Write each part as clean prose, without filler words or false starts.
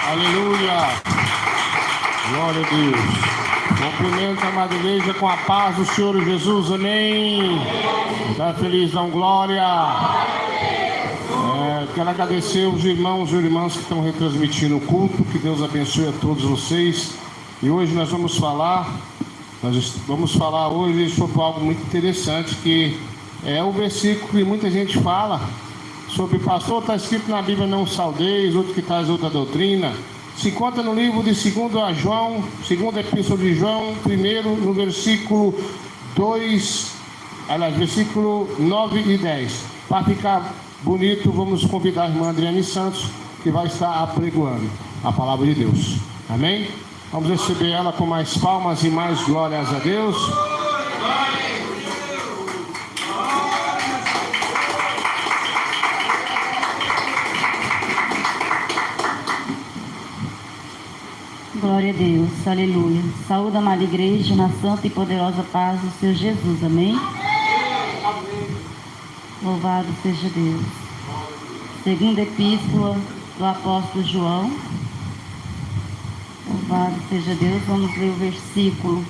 Aleluia. Glória a Deus. Cumprimento a amada igreja com a paz do Senhor Jesus. Amém. Está feliz, dão glória. Quero agradecer os irmãos e irmãs que estão retransmitindo o culto. Que Deus abençoe a todos vocês. E hoje nós vamos falar hoje sobre algo muito interessante, que é o versículo que muita gente fala sobre: pastor, está escrito na Bíblia, não saudeis, outro que traz outra doutrina. Se encontra no livro de 2 João, segunda epístola de João, primeiro no versículo 2, versículo 9 e 10. Para ficar bonito, vamos convidar a irmã Adriane Santos, que vai estar apregoando a palavra de Deus. Amém? Vamos receber ela com mais palmas e mais glórias a Deus. Glória a Deus, aleluia. Saúde a amada igreja na santa e poderosa paz do Senhor Jesus, amém? Louvado seja Deus. Segunda epístola do apóstolo João. Louvado seja Deus. Vamos ler o versículo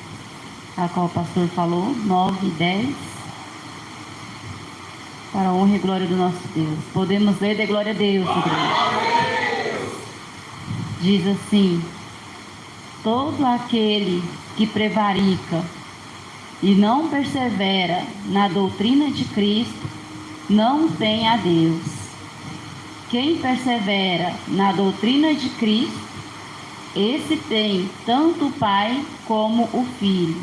a qual o pastor falou, 9 e 10. Para a honra e glória do nosso Deus. Podemos ler de glória a Deus, igreja. Diz assim: todo aquele que prevarica e não persevera na doutrina de Cristo não tem a Deus. Quem persevera na doutrina de Cristo, esse tem tanto o Pai como o Filho.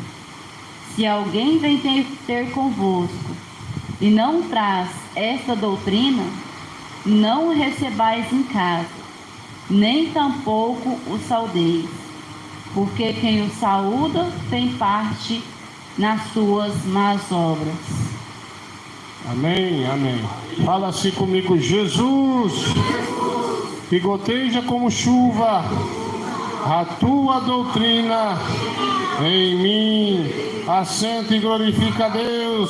Se alguém vem ter convosco e não traz esta doutrina, não o recebais em casa, nem tampouco o saudeis, porque quem o saúda tem parte nas suas más obras. Amém, amém. Fala assim comigo: Jesus, que goteja como chuva a tua doutrina em mim, assenta e glorifica a Deus.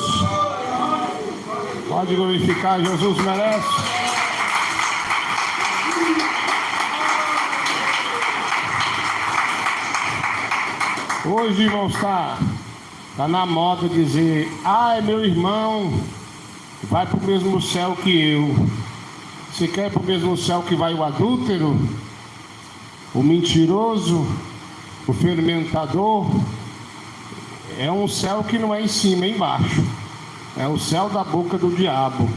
Pode glorificar, Jesus merece. Hoje, irmãos, está na moda dizer: é meu irmão, vai para o mesmo céu que eu. Você quer ir para o mesmo céu que vai o adúltero, o mentiroso, o fermentador? É um céu que não é em cima, é embaixo. É o céu da boca do diabo.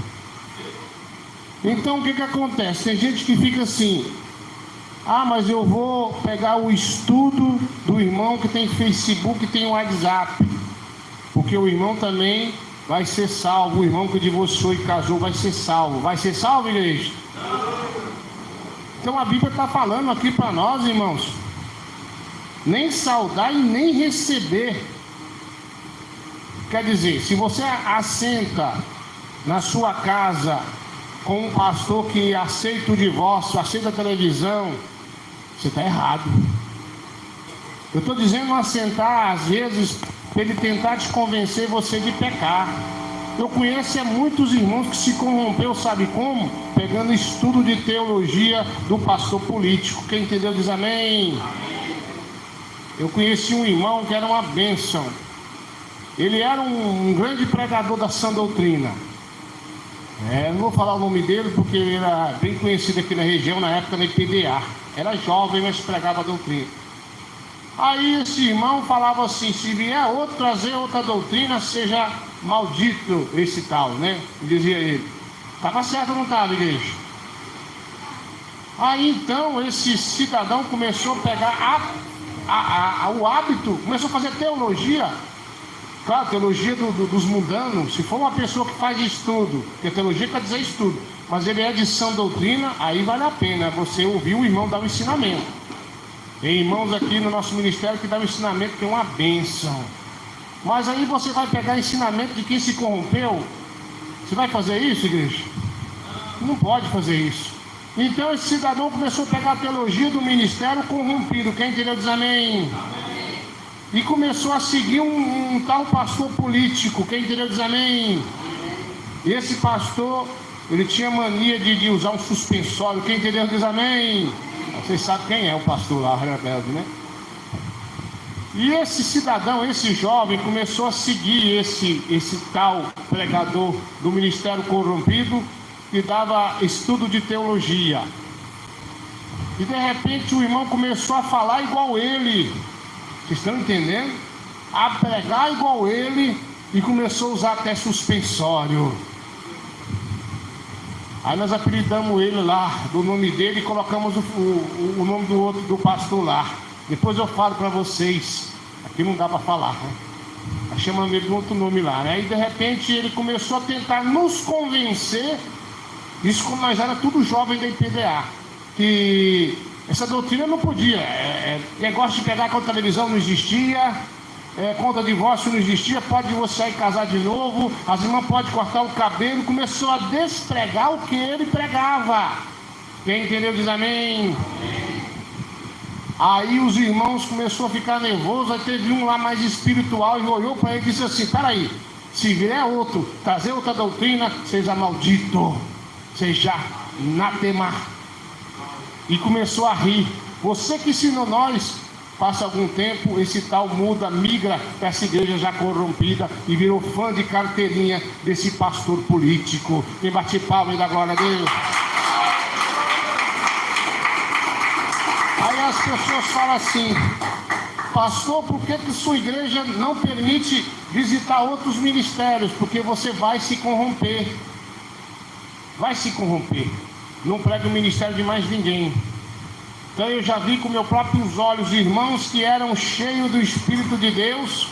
Então o que acontece? Tem gente que fica assim: mas eu vou pegar o estudo do irmão que tem Facebook, que tem WhatsApp, porque o irmão também vai ser salvo. O irmão que divorciou e casou vai ser salvo. Vai ser salvo, igreja? Então a Bíblia está falando aqui para nós, irmãos: nem saudar e nem receber. Quer dizer, se você assenta na sua casa com um pastor que aceita o divórcio, aceita a televisão, você está errado. Eu estou dizendo assentar, às vezes, para ele tentar te convencer você de pecar. Eu conheço muitos irmãos que se corrompeu, sabe como? Pegando estudo de teologia do pastor político. Quem entendeu diz amém. Eu conheci um irmão que era uma bênção. Ele era um grande pregador da sã doutrina. Não vou falar o nome dele porque ele era bem conhecido aqui na região, na época da IPDA. Era jovem, mas pregava a doutrina. Aí esse irmão falava assim: se vier outro trazer outra doutrina, seja maldito esse tal, né? Dizia ele. Estava certo ou não estava, igreja? Aí então esse cidadão começou a pegar o hábito, começou a fazer teologia. Claro, teologia dos mundanos. Se for uma pessoa que faz estudo, porque teologia quer dizer estudo, mas ele é de sã doutrina, aí vale a pena você ouvir o irmão dar o ensinamento. Tem irmãos aqui no nosso ministério que dão um ensinamento que é uma bênção. Mas aí você vai pegar ensinamento de quem se corrompeu. Você vai fazer isso, igreja? Não pode fazer isso. Então esse cidadão começou a pegar a teologia do ministério corrompido. Quem entendeu diz amém. E começou a seguir um tal pastor político. Quem entendeu diz amém. E esse pastor, ele tinha mania de usar um suspensório. Quem entendeu diz amém. Vocês sabem quem é o pastor lá, rebelde, né? E esse cidadão, esse jovem, começou a seguir esse tal pregador do ministério corrompido, que dava estudo de teologia. E de repente o irmão começou a falar igual ele. Vocês estão entendendo? A pregar igual ele, e começou a usar até suspensório. Aí nós apelidamos ele lá, do nome dele, e colocamos o nome do outro, do pastor lá. Depois eu falo para vocês. Aqui não dá para falar, né? Nós chamamos ele de outro nome lá, né? Aí de repente ele começou a tentar nos convencer, isso quando nós era tudo jovem da IPDA, que essa doutrina não podia. Negócio de pegar com a televisão não existia, conta de divórcio não existia, pode divorciar e casar de novo, as irmãs podem cortar o cabelo. Começou a despregar o que ele pregava. Quem entendeu diz amém. Aí os irmãos começaram a ficar nervosos. Aí teve um lá mais espiritual e olhou para ele e disse assim: peraí, se vier outro, trazer outra doutrina, seja maldito, seja anatema. E começou a rir. Você que ensinou nós, passa algum tempo, esse tal muda, migra para essa igreja já corrompida e virou fã de carteirinha desse pastor político. Quem bate palma e dá glória a Deus. Aí as pessoas falam assim: pastor, por que sua igreja não permite visitar outros ministérios? Porque você vai se corromper. Vai se corromper. Não prega o ministério de mais ninguém. Então eu já vi com meus próprios olhos irmãos que eram cheios do Espírito de Deus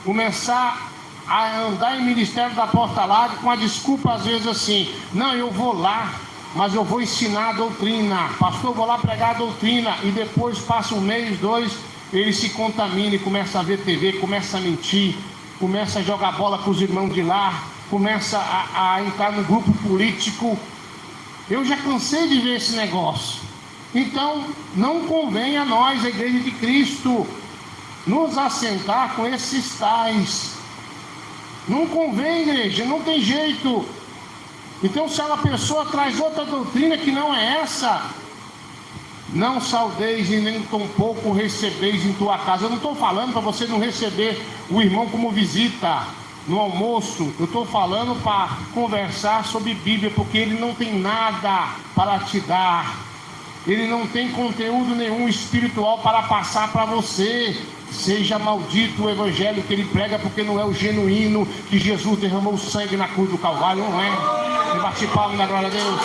começar a andar em ministério da Porta Larga com a desculpa às vezes assim: não, eu vou lá, mas eu vou ensinar a doutrina. Pastor, eu vou lá pregar a doutrina. E depois passa um mês, dois, ele se contamina e começa a ver TV, começa a mentir, começa a jogar bola com os irmãos de lá, começa a entrar no grupo político. Eu já cansei de ver esse negócio. Então não convém a nós, a igreja de Cristo, nos assentar com esses tais. Não convém, igreja, não tem jeito. Então se uma pessoa traz outra doutrina que não é essa, não saudeis e nem tampouco recebeis em tua casa. Eu não estou falando para você não receber o irmão como visita no almoço. Eu estou falando para conversar sobre Bíblia, porque ele não tem nada para te dar. Ele não tem conteúdo nenhum espiritual para passar para você. Seja maldito o evangelho que ele prega, porque não é o genuíno, que Jesus derramou sangue na cruz do Calvário, não é? E bate palma na glória a Deus.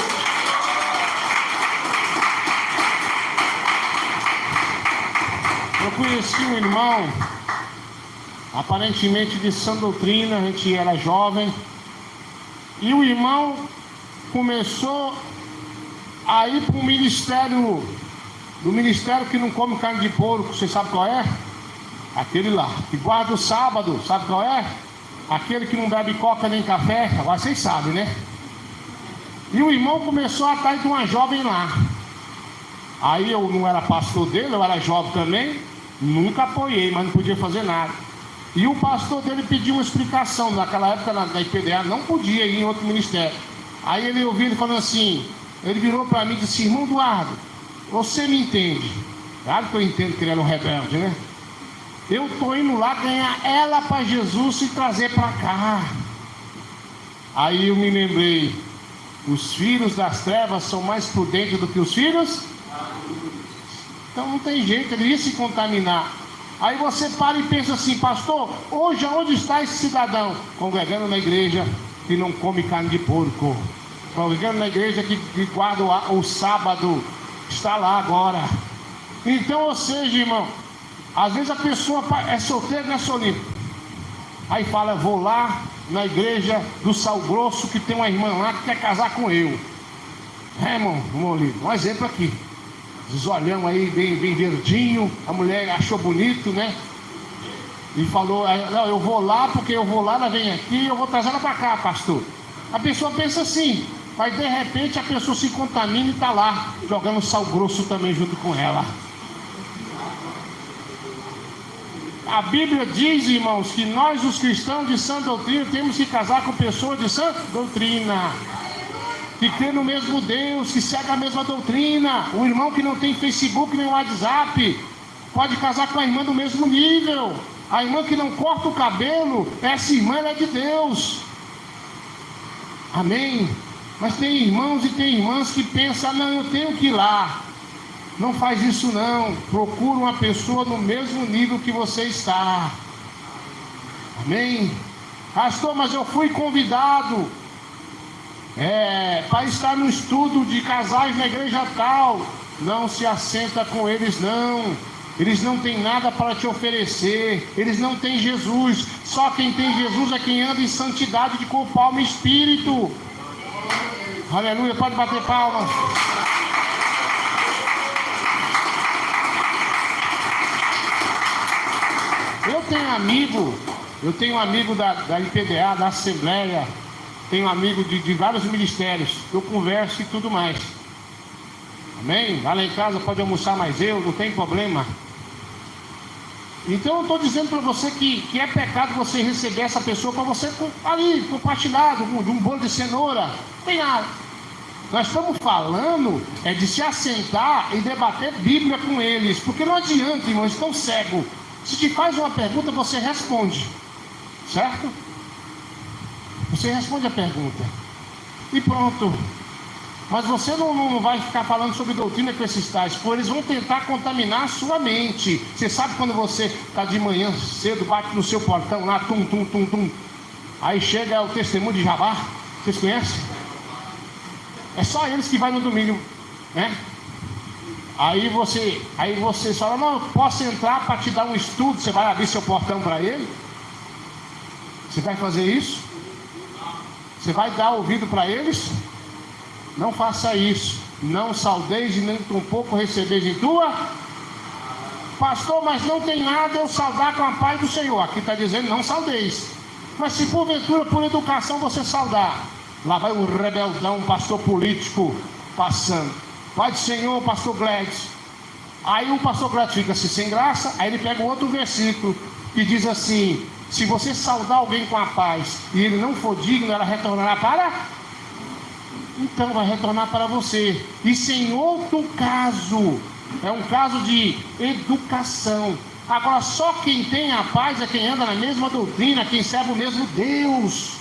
Eu conheci um irmão, aparentemente de sã doutrina, a gente era jovem, e o irmão começou a ir para o ministério, do ministério que não come carne de porco. Você sabe qual é? Aquele lá, que guarda o sábado. Sabe qual é? Aquele que não bebe coca nem café. Agora vocês sabem, né? E o irmão começou a atrás de uma jovem lá. Aí eu não era pastor dele, eu era jovem também, nunca apoiei, mas não podia fazer nada. E o pastor dele pediu uma explicação. Naquela época na IPDA não podia ir em outro ministério. Aí ele ouviu ele falando assim, ele virou para mim e disse: irmão Eduardo, você me entende? Claro que eu entendo que ele era um rebelde, né? Eu estou indo lá ganhar ela para Jesus e trazer para cá. Aí eu me lembrei: os filhos das trevas são mais prudentes do que os filhos. Então não tem jeito, ele ia se contaminar. Aí você para e pensa assim: pastor, hoje aonde está esse cidadão? Congregando na igreja que não come carne de porco, congregando na igreja que guarda o sábado, está lá agora. Então, ou seja, irmão, às vezes a pessoa é solteira, não é solícita. Aí fala: vou lá na igreja do Sal Grosso, que tem uma irmã lá que quer casar com eu. Irmão, um exemplo aqui. Os olhão aí bem verdinho, a mulher achou bonito, né? E falou: não, eu vou lá, porque eu vou lá, ela vem aqui, eu vou trazer ela para cá, pastor. A pessoa pensa assim, mas de repente a pessoa se contamina e está lá, jogando sal grosso também junto com ela. A Bíblia diz, irmãos, que nós, os cristãos de sã doutrina, temos que casar com pessoas de sã doutrina. que crê no mesmo Deus, que segue a mesma doutrina. O irmão que não tem Facebook nem WhatsApp pode casar com a irmã do mesmo nível. A irmã que não corta o cabelo, essa irmã ela é de Deus. Amém? Mas tem irmãos e tem irmãs que pensam, não, eu tenho que ir lá. Não faz isso não. Procura uma pessoa no mesmo nível que você está. Amém? Pastor, mas eu fui convidado para estar no estudo de casais na igreja tal. Não se assenta com eles não. Eles não têm nada para te oferecer. Eles não têm Jesus. Só quem tem Jesus é quem anda em santidade de corpo, alma e espírito. Aleluia, pode bater palmas. Eu tenho um amigo da IPDA, da Assembleia, tenho um amigo de vários ministérios, eu converso e tudo mais. Amém? Vai lá em casa, pode almoçar mais eu, não tem problema. Então eu estou dizendo para você que é pecado você receber essa pessoa para você ali, compartilhar de um bolo de cenoura. Não tem nada. Nós estamos falando de se assentar e debater Bíblia com eles, porque não adianta, irmãos, estão cegos. Se te faz uma pergunta, você responde, certo? Você responde a pergunta e pronto. Mas você não vai ficar falando sobre doutrina com esses tais, porque eles vão tentar contaminar a sua mente. Você sabe quando você está de manhã cedo, bate no seu portão lá, tum, tum, tum, tum. Aí chega o testemunho de Jabá, vocês conhecem? É só eles que vai no domingo, né? Aí você fala, não, eu posso entrar para te dar um estudo. Você vai abrir seu portão para ele? Você vai fazer isso? Você vai dar ouvido para eles? Não faça isso. Não saudeis e nem tampouco recebeis em tua. Pastor, mas não tem nada eu saudar com a paz do Senhor. Aqui está dizendo não saudeis. Mas se porventura por educação você saudar, lá vai um rebeldão, um pastor político passando. Pai do Senhor, pastor Gladys. Aí o pastor Gladys fica assim sem graça. Aí ele pega um outro versículo que diz assim: se você saudar alguém com a paz e ele não for digno, ela retornará para... Então vai retornar para você. Isso em outro caso. É um caso de educação. Agora só quem tem a paz é quem anda na mesma doutrina, quem serve o mesmo Deus.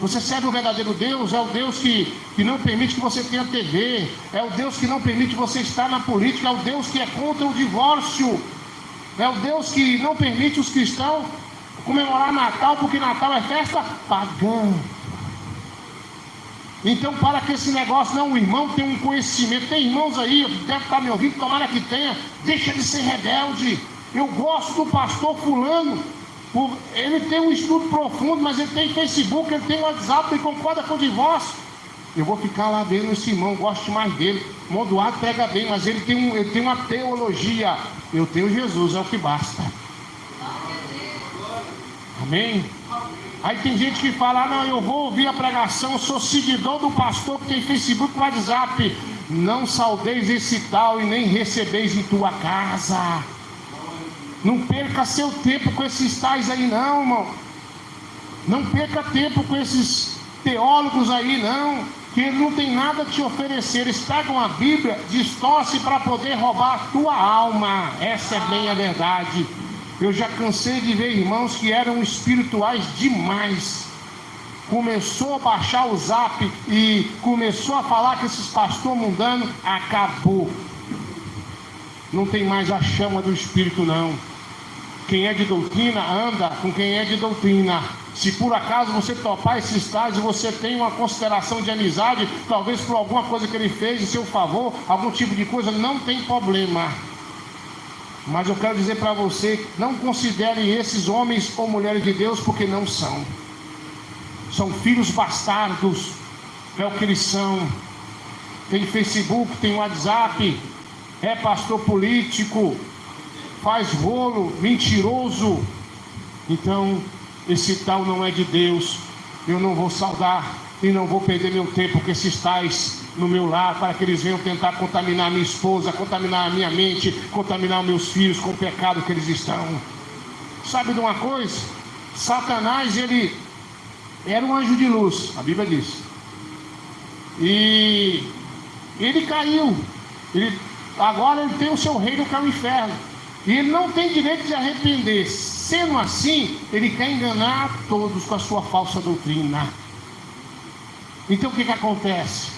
Você serve o verdadeiro Deus, é o Deus que não permite que você tenha TV, é o Deus que não permite você estar na política, é o Deus que é contra o divórcio, é o Deus que não permite os cristãos comemorar Natal, porque Natal é festa pagã. Então, para que esse negócio, não, o irmão tem um conhecimento, tem irmãos aí, deve estar me ouvindo, tomara que tenha, deixa de ser rebelde. Eu gosto do pastor fulano, ele tem um estudo profundo, mas ele tem Facebook, ele tem WhatsApp, ele concorda com o divórcio. Eu vou ficar lá vendo esse irmão, gosto mais dele. O irmão Eduardo pega bem, mas ele tem uma teologia. Eu tenho Jesus, é o que basta. Amém? Aí tem gente que fala, não, eu vou ouvir a pregação, eu sou seguidor do pastor que tem Facebook e WhatsApp. Não saudeis esse tal e nem recebeis em tua casa. Não perca seu tempo com esses tais aí não, irmão. Não perca tempo com esses teólogos aí não, que eles não tem nada a te oferecer. Eles pegam a Bíblia, distorcem para poder roubar a tua alma. Essa é bem a verdade. Eu já cansei de ver irmãos que eram espirituais demais. Começou a baixar o zap e começou a falar que esses pastores mundanos, acabou. Não tem mais a chama do Espírito não. Quem é de doutrina, anda com quem é de doutrina. Se por acaso você topar esses tais e você tem uma consideração de amizade, talvez por alguma coisa que ele fez em seu favor, algum tipo de coisa, não tem problema. Mas eu quero dizer para você, não considere esses homens ou mulheres de Deus, porque não são. São filhos bastardos, é o que eles são. Tem Facebook, tem WhatsApp, é pastor político, faz rolo, mentiroso. Então, esse tal não é de Deus. Eu não vou saudar e não vou perder meu tempo com esses tais no meu lar, para que eles venham tentar contaminar a minha esposa, contaminar a minha mente, contaminar meus filhos com o pecado que eles estão. Sabe de uma coisa? Satanás, ele era um anjo de luz, a Bíblia diz. E ele caiu. Agora ele tem o seu reino, que é o inferno. E ele não tem direito de arrepender. Sendo assim, ele quer enganar todos com a sua falsa doutrina. Então o que acontece?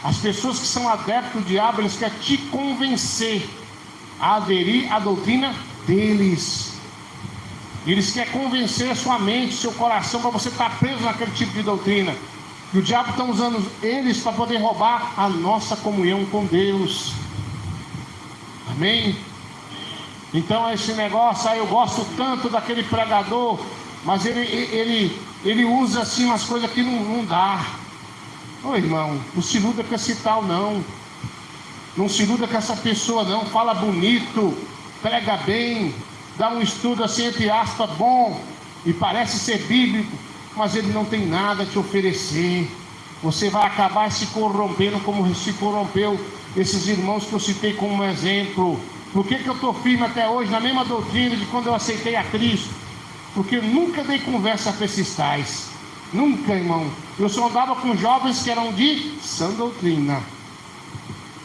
As pessoas que são adeptos do diabo, eles querem te convencer a aderir à doutrina deles. Eles querem convencer a sua mente, seu coração, para você estar preso naquele tipo de doutrina. E o diabo está usando eles para poder roubar a nossa comunhão com Deus. Amém? Então esse negócio aí, eu gosto tanto daquele pregador, mas ele usa assim umas coisas que não dá. Ô irmão, não se iluda com esse tal não. Não se iluda com essa pessoa não. Fala bonito, prega bem, dá um estudo assim entre aspas bom, e parece ser bíblico, mas ele não tem nada a te oferecer. Você vai acabar se corrompendo como se corrompeu esses irmãos que eu citei como exemplo. Por que eu estou firme até hoje na mesma doutrina de quando eu aceitei a Cristo? Porque eu nunca dei conversa para esses tais. Nunca, irmão. Eu só andava com jovens que eram de sã doutrina.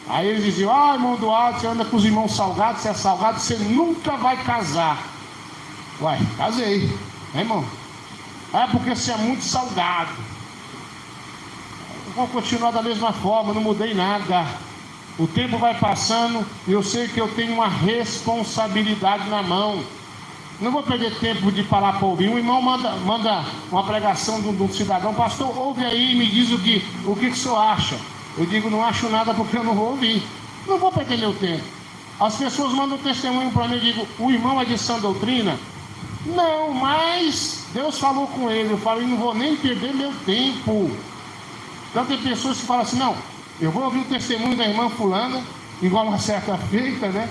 Aí eles diziam: ah, irmão Duarte, você anda com os irmãos salgados, você é salgado, você nunca vai casar. Uai, casei, né, irmão? É porque você é muito salgado. Eu vou continuar da mesma forma, não mudei nada. O tempo vai passando e eu sei que eu tenho uma responsabilidade na mão. Não vou perder tempo de parar para ouvir. Um irmão manda uma pregação de um cidadão: pastor, ouve aí e me diz o que o senhor acha. Eu digo: não acho nada porque eu não vou ouvir. Não vou perder meu tempo. As pessoas mandam testemunho para mim e digo: o irmão é de sã doutrina? Não, mas Deus falou com ele. Eu falo: não vou nem perder meu tempo. Então tem pessoas que falam assim: não, eu vou ouvir o testemunho da irmã fulana, igual uma certa feita, né?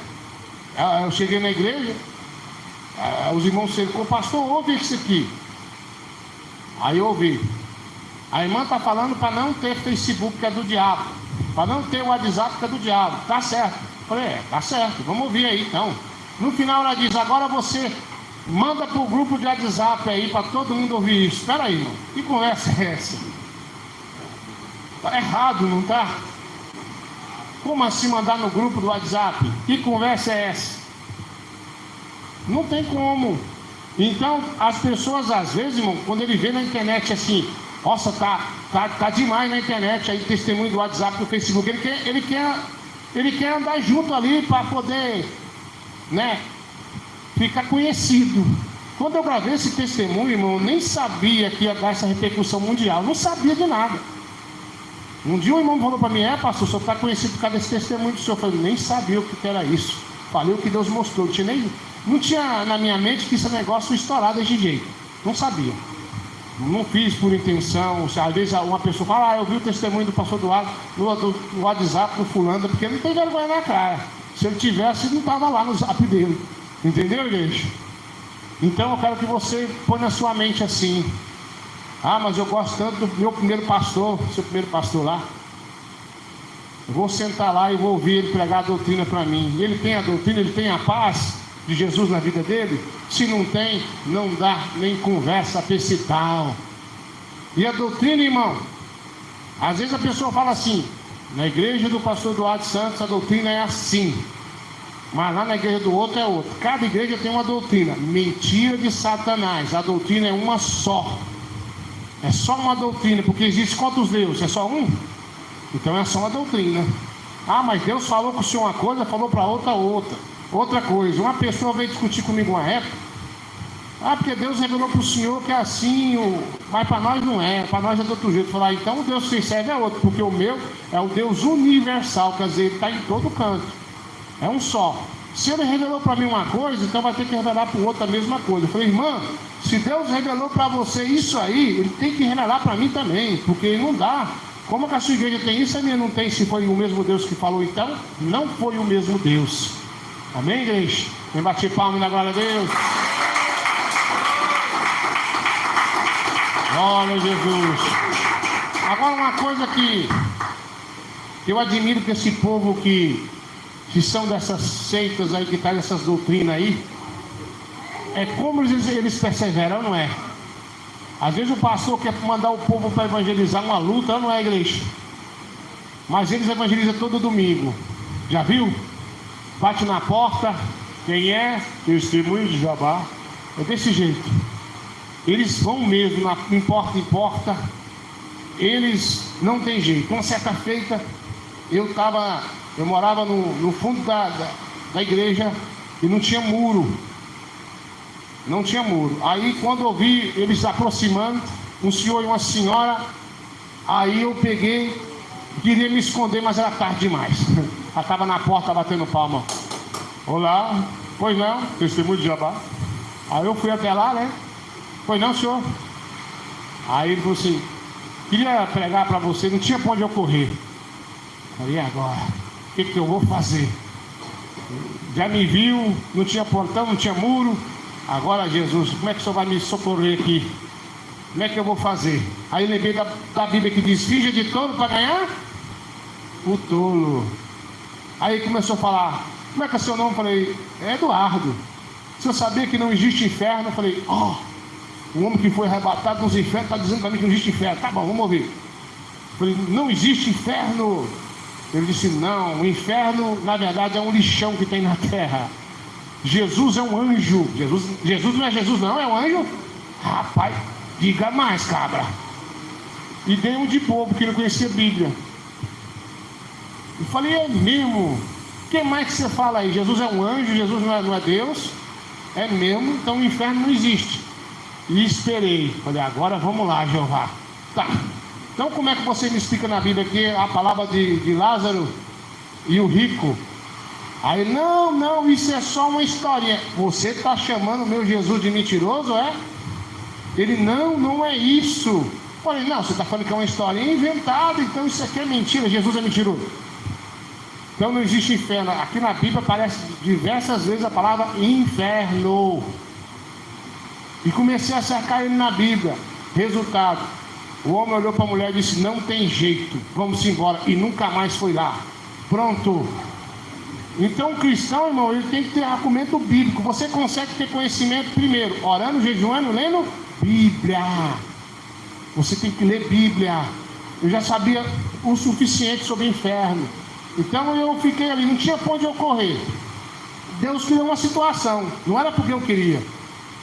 Eu cheguei na igreja, os irmãos cercou: pastor, ouve isso aqui. Aí eu ouvi. A irmã está falando para não ter Facebook, que é do diabo, para não ter o WhatsApp, que é do diabo. Tá certo. Eu falei: tá certo, vamos ouvir aí então. No final ela diz: agora você manda para o grupo de WhatsApp aí para todo mundo ouvir isso. Espera aí, irmão, que conversa é essa? Está errado, não está? Como assim mandar no grupo do WhatsApp? Que conversa é essa? Não tem como. Então as pessoas às vezes, irmão, quando ele vê na internet assim: nossa, tá demais na internet aí, testemunho do WhatsApp, do Facebook, ele quer andar junto ali para poder, né, ficar conhecido. Quando eu gravei esse testemunho, irmão, eu nem sabia que ia dar essa repercussão mundial, não sabia de nada. Um dia um irmão falou para mim: pastor, o senhor está conhecido por causa desse testemunho do senhor. Eu falei: nem sabia o que era isso. Falei o que Deus mostrou. Não tinha na minha mente que esse negócio ia estourar desse jeito. Não sabia. Não fiz por intenção. Às vezes uma pessoa fala: eu vi o testemunho do pastor Eduardo no WhatsApp do fulano, porque ele não tem vergonha na cara. Se ele tivesse, não estava lá no zap dele. Entendeu, igreja? Então eu quero que você põe na sua mente assim: ah, mas eu gosto tanto do meu primeiro pastor, seu primeiro pastor lá. Eu vou sentar lá e vou ouvir ele pregar a doutrina para mim. Ele tem a doutrina, ele tem a paz de Jesus na vida dele? Se não tem, não dá nem conversa para esse tal. E a doutrina, irmão, às vezes a pessoa fala assim: na igreja do pastor Eduardo Santos a doutrina é assim, mas lá na igreja do outro é outra. Cada igreja tem uma doutrina. Mentira de Satanás. A doutrina é uma só. É só uma doutrina, porque existe quantos deuses? É só um? Então é só uma doutrina. Ah, mas Deus falou com o senhor uma coisa, falou para outra. Outra coisa, uma pessoa veio discutir comigo uma época: ah, porque Deus revelou para o senhor que é assim, mas para nós não é, para nós é do outro jeito. Falar: então o Deus que você serve é outro, porque o meu é o Deus universal, quer dizer, ele está em todo canto, é um só. Se ele revelou para mim uma coisa, então vai ter que revelar para o outro a mesma coisa. Eu falei: irmã, se Deus revelou para você isso aí, ele tem que revelar para mim também, porque não dá. Como que a sua igreja tem isso e a minha não tem? Se foi o mesmo Deus que falou, então não foi o mesmo Deus. Amém, igreja? Vem bater palma na glória a Deus. Glória a Jesus. Agora uma coisa que eu admiro que esse povo que são dessas seitas aí, que traz essas doutrinas aí, é como eles perseveram, não é? Às vezes o pastor quer mandar o povo para evangelizar uma luta, não é, igreja? mas eles evangelizam todo domingo. Já viu? Bate na porta, quem é? Testemunho de Jeová. É desse jeito. Eles vão mesmo, em porta em porta. Eles não tem jeito. Uma certa feita, eu morava no fundo da igreja e não tinha muro. Não tinha muro. Aí quando eu vi eles se aproximando, um senhor e uma senhora, aí eu peguei, queria me esconder, mas era tarde demais. Ela estava na porta batendo palma. Olá, pois não, testemunho de Jeová. Aí eu fui até lá, né? Pois não, senhor. Aí ele falou assim, queria pregar para você, não tinha para onde eu correr. Falei, e agora? O que eu vou fazer? Já me viu, não tinha portão, não tinha muro. Agora, Jesus, como é que o senhor vai me socorrer aqui? Como é que eu vou fazer? Aí lembrei da Bíblia que diz, finja de tolo para ganhar o tolo. Aí começou a falar, como é que é seu nome? Eu falei, é Eduardo. Se eu sabia que não existe inferno, eu falei, o homem que foi arrebatado nos infernos está dizendo para mim que não existe inferno. Tá bom, vamos ouvir. Eu falei, não existe inferno. Ele disse, não, o inferno na verdade é um lixão que tem na terra. Jesus é um anjo. Jesus não é Jesus não, é um anjo. Rapaz, diga mais, cabra. E dei um de bobo que não conhecia a Bíblia. Eu falei, é mesmo? O que mais que você fala aí? Jesus é um anjo, Jesus não é Deus? É mesmo, então o inferno não existe. E esperei. Falei, agora vamos lá, Jeová. Tá. Então como é que você me explica na Bíblia aqui a palavra de Lázaro e o rico? Aí, não, isso é só uma historinha. Você está chamando o meu Jesus de mentiroso, é? Ele, não é isso. Eu falei, não, você está falando que é uma historinha inventada, então isso aqui é mentira, Jesus é mentiroso. Então não existe inferno. Aqui na Bíblia aparece diversas vezes a palavra inferno. E comecei a cercar ele na Bíblia. Resultado, o homem olhou para a mulher e disse, não tem jeito, vamos embora. E nunca mais foi lá. Pronto. Então o cristão, irmão, ele tem que ter argumento bíblico. Você consegue ter conhecimento primeiro, orando, jejuando, lendo Bíblia. Você tem que ler Bíblia. Eu já sabia o suficiente sobre o inferno. Então eu fiquei ali, não tinha para onde eu correr. Deus criou uma situação, não era porque eu queria,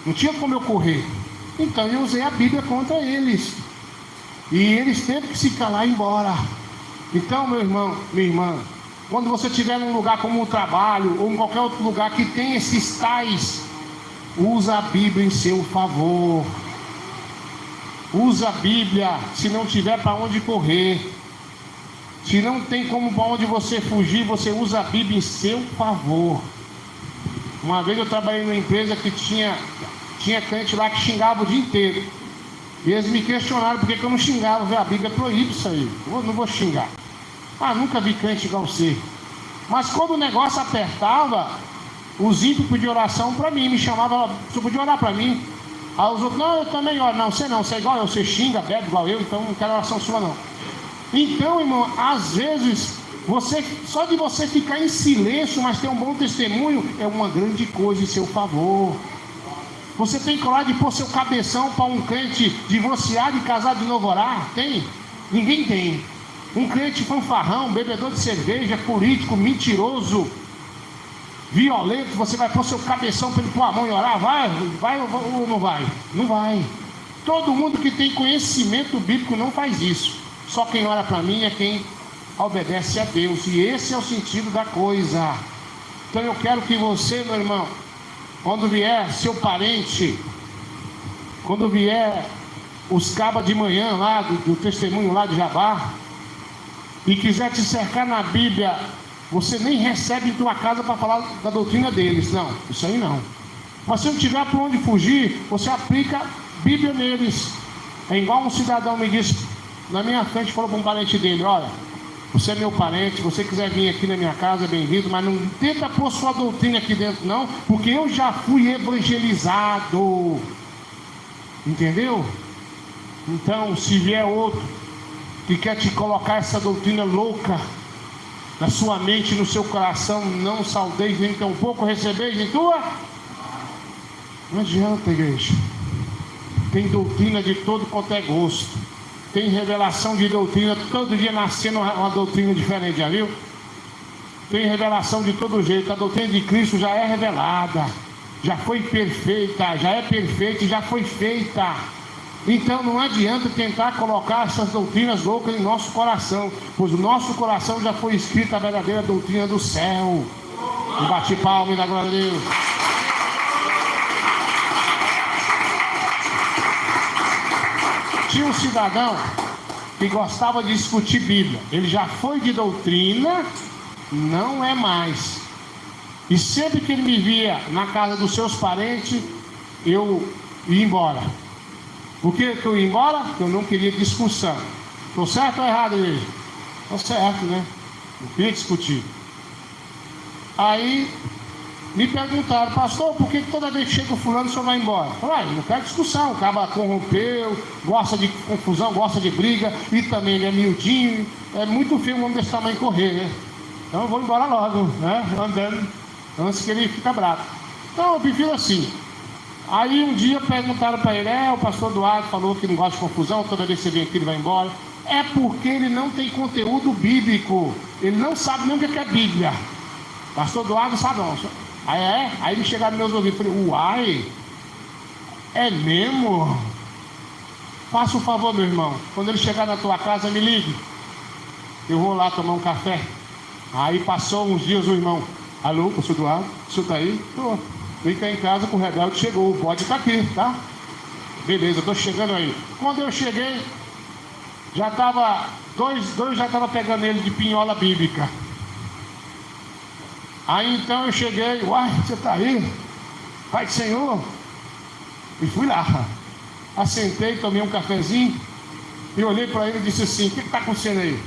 não tinha como eu correr. Então eu usei a Bíblia contra eles. E eles teve que se calar e ir embora. Então, meu irmão, minha irmã, quando você estiver num lugar como o trabalho, ou em qualquer outro lugar que tem esses tais, usa a Bíblia em seu favor. Usa a Bíblia, se não tiver para onde correr. Se não tem como para onde você fugir, você usa a Bíblia em seu favor. Uma vez eu trabalhei numa empresa que tinha crente lá que xingava o dia inteiro. E eles me questionaram por que eu não xingava. A Bíblia proíbe isso aí. Eu não vou xingar. Nunca vi crente igual você. Mas quando o negócio apertava, os ímpios pediam oração para mim. Me chamavam, você podia orar para mim? Aí os outros, não, eu também oro. Não, você é igual eu, você xinga, bebe igual eu, então não quero oração sua não. Então, irmão, às vezes, só de você ficar em silêncio, mas ter um bom testemunho, é uma grande coisa em seu favor. Você tem coragem de pôr seu cabeção para um crente divorciado e casado de novo orar? Tem? Ninguém tem. Um crente fanfarrão, bebedor de cerveja, político, mentiroso, violento, você vai pôr seu cabeção para ele pôr a mão e orar? Vai ou não vai? Não vai. Todo mundo que tem conhecimento bíblico não faz isso. Só quem ora para mim é quem obedece a Deus. E esse é o sentido da coisa. Então eu quero que você, meu irmão, quando vier seu parente, quando vier os cabas de manhã lá, do testemunho lá de Jabá, e quiser te cercar na Bíblia, você nem recebe em tua casa para falar da doutrina deles. Não, isso aí não. Mas se não tiver para onde fugir, você aplica Bíblia neles. É igual um cidadão me disse na minha frente, falou para um parente dele, olha, você é meu parente, se você quiser vir aqui na minha casa, bem-vindo, mas não tenta pôr sua doutrina aqui dentro não, porque eu já fui evangelizado. Entendeu? Então, se vier outro que quer te colocar essa doutrina louca na sua mente, no seu coração, não saudeis nem tampouco recebeis em tua. Não adianta, igreja. Tem doutrina de todo quanto é gosto. Tem revelação de doutrina, todo dia nascendo uma doutrina diferente, já viu? Tem revelação de todo jeito. A doutrina de Cristo já é revelada, já foi perfeita, já é perfeita e já foi feita. Então não adianta tentar colocar essas doutrinas loucas em nosso coração, pois o nosso coração já foi escrita a verdadeira doutrina do céu. E bate palma e dá glória a Deus. Tinha um cidadão que gostava de discutir Bíblia. Ele já foi de doutrina, não é mais. E sempre que ele me via na casa dos seus parentes, eu ia embora. Por que eu ia embora? Porque eu não queria discussão. Estou certo ou errado, igreja? Estou certo, né? Não queria discutir. Aí me perguntaram, pastor, por que toda vez que chega o fulano o senhor vai embora? Eu falei, não quero discussão, o cara corrompeu, gosta de confusão, gosta de briga, e também ele é miudinho, é muito feio um homem desse tamanho correr, né? Então eu vou embora logo, né? Andando, antes que ele fique bravo. Então eu prefiro assim. Aí um dia perguntaram para ele, o pastor Eduardo falou que não gosta de confusão, toda vez que você vem aqui ele vai embora. É porque ele não tem conteúdo bíblico, ele não sabe nem o que é Bíblia. Pastor Eduardo sabe não. Aí ele chegaram nos meus ouvidos e falei, uai, é mesmo? Faça um favor, meu irmão, quando ele chegar na tua casa me ligue, eu vou lá tomar um café. Aí passou uns dias o irmão, alô, pastor Eduardo, o senhor está aí? Tô. Vem cá em casa com o rebelde, chegou, o bode está aqui, tá? Beleza, estou chegando aí. Quando eu cheguei, já estava, dois já estavam pegando ele de pinhola bíblica. Aí então eu cheguei, uai, você está aí? Pai do Senhor? E fui lá, assentei, tomei um cafezinho e olhei para ele e disse assim, o que está acontecendo aí?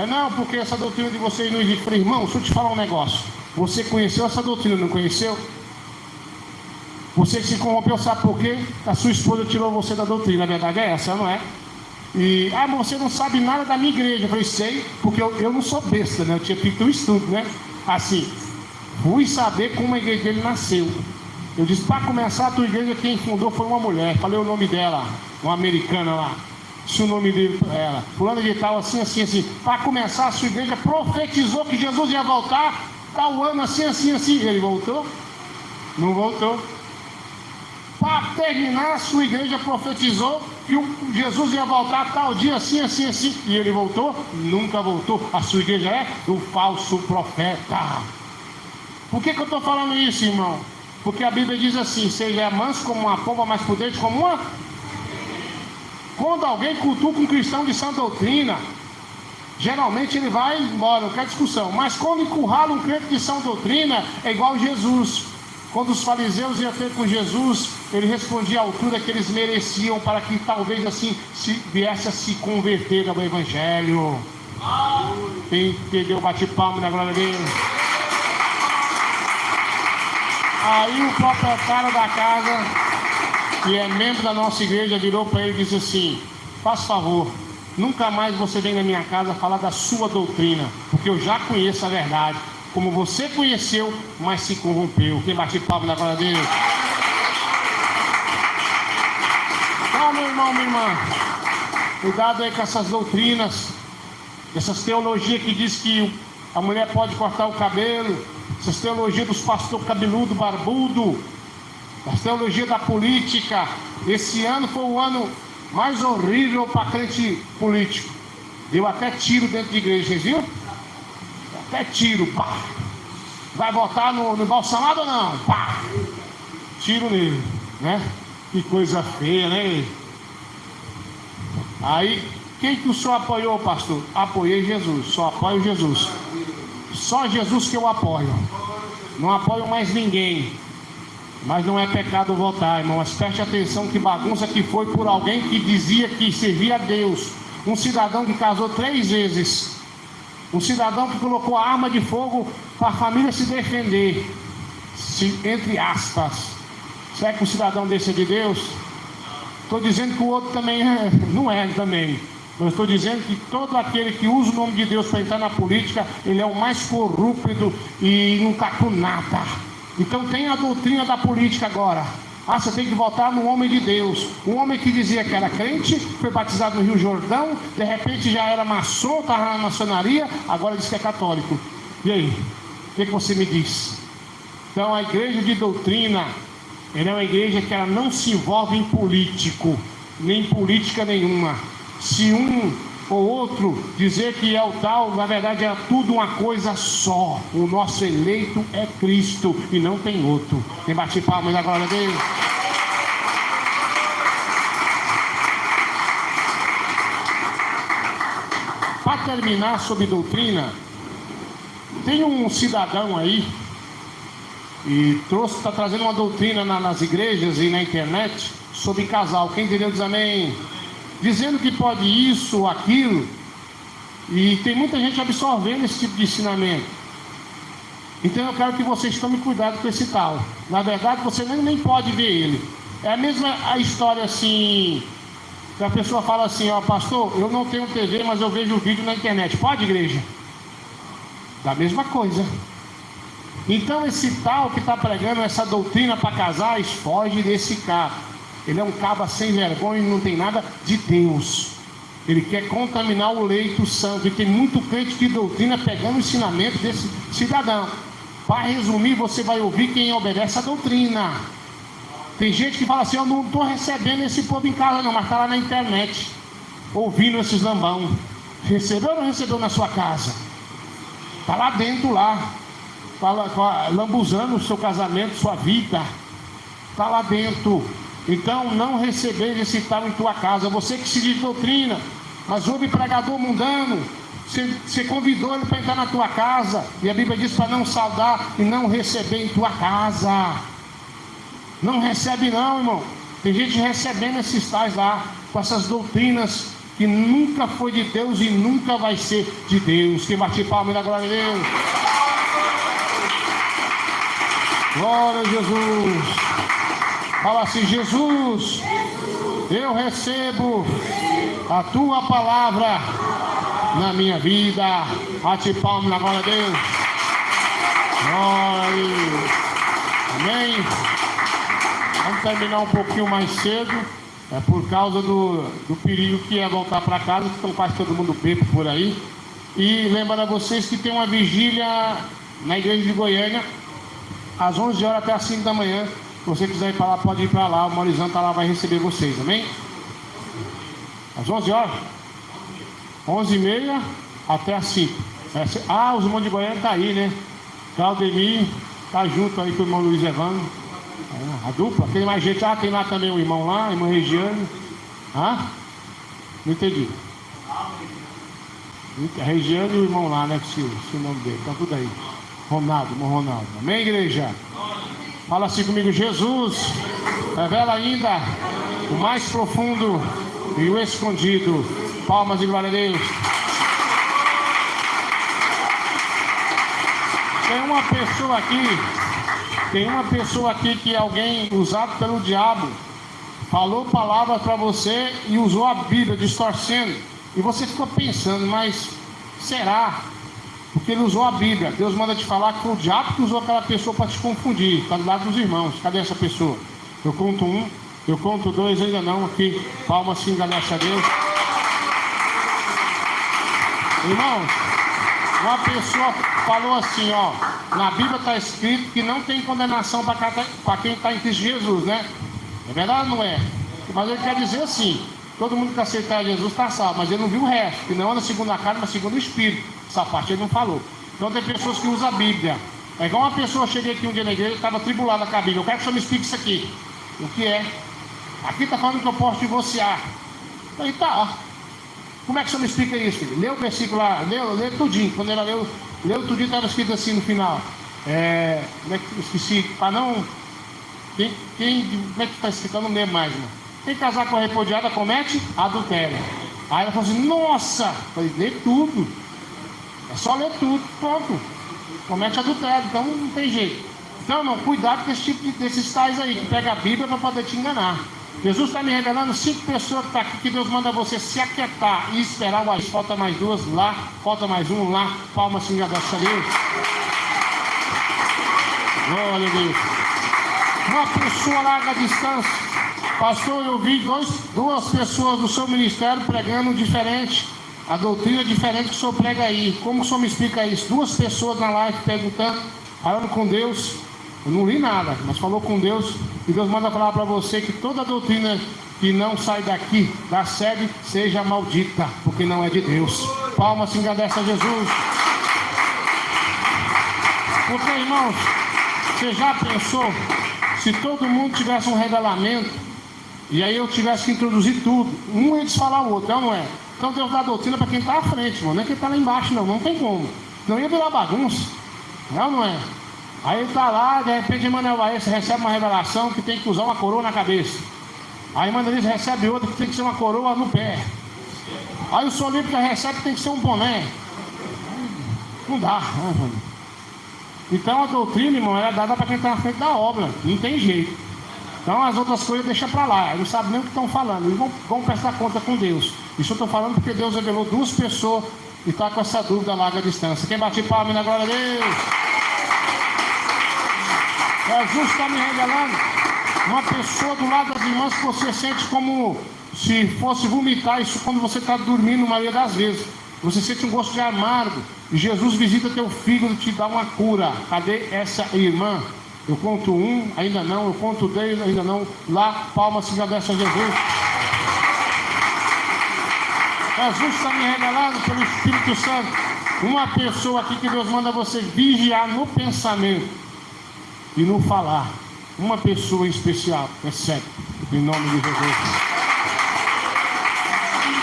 Não, porque essa doutrina de vocês não existe. Falei, irmão, deixa eu te falar um negócio. Você conheceu essa doutrina, não conheceu? Você se corrompeu, sabe por quê? A sua esposa tirou você da doutrina, a verdade é essa, não é? E, mas você não sabe nada da minha igreja. Eu falei, sei, porque eu não sou besta, né? Eu tinha feito um estudo, né? Assim, fui saber como a igreja dele nasceu. Eu disse, para começar, a tua igreja quem fundou foi uma mulher. Falei o nome dela, uma americana lá. Se o nome dele era fulano de tal, assim. Para começar, a sua igreja profetizou que Jesus ia voltar tal ano, assim. Ele voltou? Não voltou. Para terminar, a sua igreja profetizou que Jesus ia voltar tal dia, assim. E ele voltou? Nunca voltou. A sua igreja é do falso profeta. Por que eu estou falando isso, irmão? Porque a Bíblia diz assim, seja manso como uma pomba, mas prudente como uma... Quando alguém cutuca um cristão de sã doutrina, geralmente ele vai embora, não quer discussão. Mas quando encurrala um crente de sã doutrina, é igual Jesus. Quando os fariseus iam ter com Jesus, ele respondia à altura que eles mereciam para que talvez assim viesse a se converter ao Evangelho. Quem entendeu, bate palma na glória a Deus. Aí o proprietário da casa, que é membro da nossa igreja, virou para ele e disse assim, faz favor, nunca mais você vem na minha casa falar da sua doutrina, porque eu já conheço a verdade, como você conheceu, mas se corrompeu. Quem bate palma na glória a Deus? Então, meu irmão, minha irmã, cuidado aí com essas doutrinas, essas teologias que diz que a mulher pode cortar o cabelo, essas teologias dos pastores cabeludo, barbudo, as teologias da política. Esse ano foi o ano mais horrível para crente político. Deu até tiro dentro de igreja, vocês viram? Até tiro, pá. Vai votar no Bolsonaro ou não? Pá. Tiro nele, né? Que coisa feia, né? Aí, quem que o senhor apoiou, pastor? Apoiei Jesus, só apoio Jesus. Só Jesus que eu apoio. Não apoio mais ninguém. Mas não é pecado votar, irmão. Mas preste atenção que bagunça que foi por alguém que dizia que servia a Deus. Um cidadão que casou 3 vezes. Um cidadão que colocou a arma de fogo para a família se defender. Entre aspas. Será que um cidadão desse é de Deus? Estou dizendo que o outro também não é também. Eu estou dizendo que todo aquele que usa o nome de Deus para entrar na política, ele é o mais corrupto e não está com nada. Então tem a doutrina da política agora. Ah, você tem que votar no homem de Deus. Um homem que dizia que era crente, foi batizado no Rio Jordão, de repente já era maçom, estava na maçonaria, agora diz que é católico. E aí? O que você me diz? Então a igreja de doutrina, ela é uma igreja que ela não se envolve em político, nem em política nenhuma. Se um ou outro dizer que é o tal, na verdade é tudo uma coisa só. O nosso eleito é Cristo e não tem outro. Quem bate palmas da glória a Deus? Para terminar sobre doutrina, tem um cidadão aí e está trazendo uma doutrina nas igrejas e na internet sobre casal. Quem entendeu diz amém. Dizendo que pode isso ou aquilo, e tem muita gente absorvendo esse tipo de ensinamento. Então eu quero que vocês tomem cuidado com esse tal. Na verdade você nem pode ver ele. É a mesma a história assim, que a pessoa fala assim: ó, pastor, eu não tenho TV, mas eu vejo o vídeo na internet. Pode, igreja? Da mesma coisa. Então esse tal que está pregando essa doutrina para casais, foge desse cara. Ele é um caba sem vergonha e não tem nada de Deus. Ele quer contaminar o leito santo. E tem muito crente de doutrina pegando o ensinamento desse cidadão. Para resumir, você vai ouvir quem obedece a doutrina. Tem gente que fala assim: eu não estou recebendo esse povo em casa não, mas está lá na internet ouvindo esses lambão. Recebeu ou não recebeu na sua casa? Está lá dentro lá, lambuzando o seu casamento, sua vida. Está lá dentro. Então não receber esse tal em tua casa. Você que se diz doutrina, mas ouve pregador mundano, você convidou ele para entrar na tua casa, e a Bíblia diz para não saudar e não receber em tua casa. Não recebe não, irmão. Tem gente recebendo esses tais lá, com essas doutrinas que nunca foi de Deus e nunca vai ser de Deus. Quem bate palma da glória a Deus? Glória a Jesus. Fala assim: Jesus, eu recebo a tua palavra na minha vida. Bate palma na glória a Deus. Glória a Deus. Amém. Vamos terminar um pouquinho mais cedo. É por causa do perigo que é voltar para casa, que estão quase todo mundo bêbado por aí. E lembrando a vocês que tem uma vigília na igreja de Goiânia, às 11 horas até às 5 da manhã. Se você quiser ir para lá, pode ir para lá. O Maurizão está lá, vai receber vocês, amém? Às 11 horas? 11h30 até às 5. Os irmãos de Goiânia estão aí, né? Claudemir está junto aí com o irmão Luiz Evandro. A dupla, tem mais gente. Tem lá também o irmão lá, a irmã Regiane. Não entendi. A Regiane e o irmão lá, né? Se o nome dele, tá tudo aí. Irmão Ronaldo. Amém, igreja? Fala assim comigo: Jesus, revela ainda o mais profundo e o escondido. Palmas e glória a Deus. Tem uma pessoa aqui que alguém usado pelo diabo falou palavras para você e usou a Bíblia distorcendo. E você ficou pensando: mas será? Porque ele usou a Bíblia. Deus manda te falar que foi o diabo que usou aquela pessoa para te confundir. Está do lado dos irmãos. Cadê essa pessoa? Eu conto 1, eu conto 2, ainda não. Aqui, palmas, sim, graças a Deus. Irmãos, uma pessoa falou assim, ó: na Bíblia está escrito que não tem condenação para quem está em Cristo Jesus, né? É verdade ou não é? Mas ele quer dizer assim: todo mundo que aceitar Jesus está salvo, mas ele não viu o resto, que não anda segundo a carne, mas segundo o Espírito. Essa parte ele não falou. Então tem pessoas que usam a Bíblia. É igual uma pessoa, cheguei aqui um dia na igreja, estava tribulada com a Bíblia. Eu quero que o senhor me explique isso aqui. O que é? Aqui está falando que eu posso divorciar. Eu falei: tá, ó. Como é que o senhor me explica isso, filho? Lê o versículo lá, lê tudinho. Quando ela leu tudinho, estava escrito assim no final. Como é que esqueci? Para não. Como é que está escrito? Eu não lembro mais, irmão. Quem casar com a repudiada comete adultério. Aí ela falou assim: nossa! Eu falei: lê tudo. É só ler tudo, pronto. Comete adultério, então não tem jeito. Então, não, cuidado com esse tipo desses tais aí, que pega a Bíblia para poder te enganar. Jesus está me revelando 5 pessoas que estão aqui, que Deus manda você se aquietar e esperar o agir. Falta mais 2 lá, falta mais 1 lá. Palmas, sim, graças a Deus. Glória a Deus. Uma pessoa larga a distância. Pastor, eu vi duas pessoas do seu ministério pregando diferente. A doutrina é diferente que o senhor prega aí. Como o senhor me explica isso? Duas pessoas na live perguntando, falando com Deus. Eu não li nada, mas falou com Deus. E Deus manda falar para você que toda doutrina que não sai daqui, da sede, seja maldita, porque não é de Deus. Palmas, se agradece a Jesus. Porque, irmãos, você já pensou se todo mundo tivesse um revelamento e aí eu tivesse que introduzir tudo, um ia desfalar o outro, não é? Então Deus dá doutrina para quem está à frente, irmão, não é quem está lá embaixo, não tem como. Não ia virar bagunça, não é? Aí ele está lá, de repente Emmanuel Laércio recebe uma revelação que tem que usar uma coroa na cabeça. Aí Emmanuel recebe outra que tem que ser uma coroa no pé. Aí o senhor Olímpico recebe que tem que ser um boné. Não dá, né? Então a doutrina, irmão, é dada para quem está na frente da obra, não tem jeito. Então as outras coisas deixa para lá, eles não sabem nem o que estão falando, eles vão prestar conta com Deus. Isso eu estou falando porque Deus revelou duas pessoas e está com essa dúvida a larga distância. Quem bate palma na glória a Deus? Jesus está me revelando uma pessoa do lado das irmãs que você sente como se fosse vomitar. Isso quando você está dormindo, a maioria das vezes você sente um gosto de amargo e Jesus visita teu fígado e te dá uma cura. Cadê essa irmã? Eu conto um, ainda não. Eu conto 10, ainda não. Lá, palmas, se agradece a Jesus. Jesus está me revelando pelo Espírito Santo uma pessoa aqui que Deus manda você vigiar no pensamento e no falar. Uma pessoa em especial, é certo, em nome de Jesus.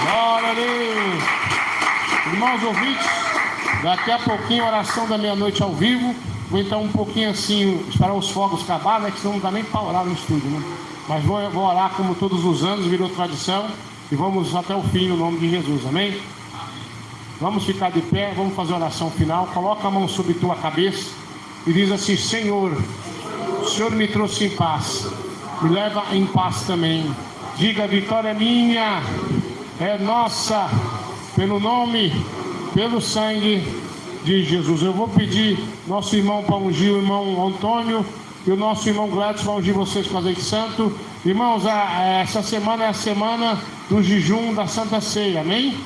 Glória a Deus. Irmãos ouvintes, daqui a pouquinho, oração da meia-noite ao vivo. Vou entrar um pouquinho assim, esperar os fogos acabar, né? Que senão não dá nem para orar no estúdio, né? Mas vou orar como todos os anos, virou tradição. E vamos até o fim no nome de Jesus, amém? Vamos ficar de pé, vamos fazer a oração final. Coloca a mão sobre tua cabeça e diz assim: Senhor, o Senhor me trouxe em paz, me leva em paz também. Diga: a vitória é minha, é nossa, pelo nome, pelo sangue de Jesus. Eu vou pedir nosso irmão para ungir o irmão Antônio e o nosso irmão Gladys para ungir vocês com azeite santo. Irmãos, essa semana é a semana do jejum da Santa Ceia, amém?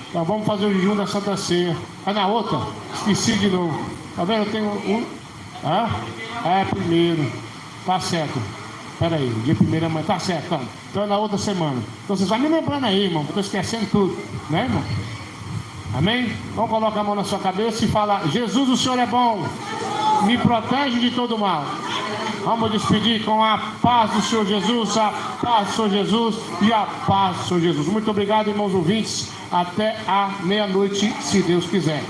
Então vamos fazer o jejum da Santa Ceia. Na outra? Esqueci de novo. Tá vendo? Eu tenho um. Primeiro. Tá certo. Espera aí, dia 1º amanhã. Tá certo, então é na outra semana. Então vocês vão me lembrando aí, irmão, porque eu estou esquecendo tudo, né, irmão? Amém? Então coloca a mão na sua cabeça e fala: Jesus, o Senhor é bom, me protege de todo mal. Vamos despedir com a paz do Senhor Jesus, a paz do Senhor Jesus e a paz do Senhor Jesus. Muito obrigado, irmãos ouvintes. Até a meia-noite, se Deus quiser.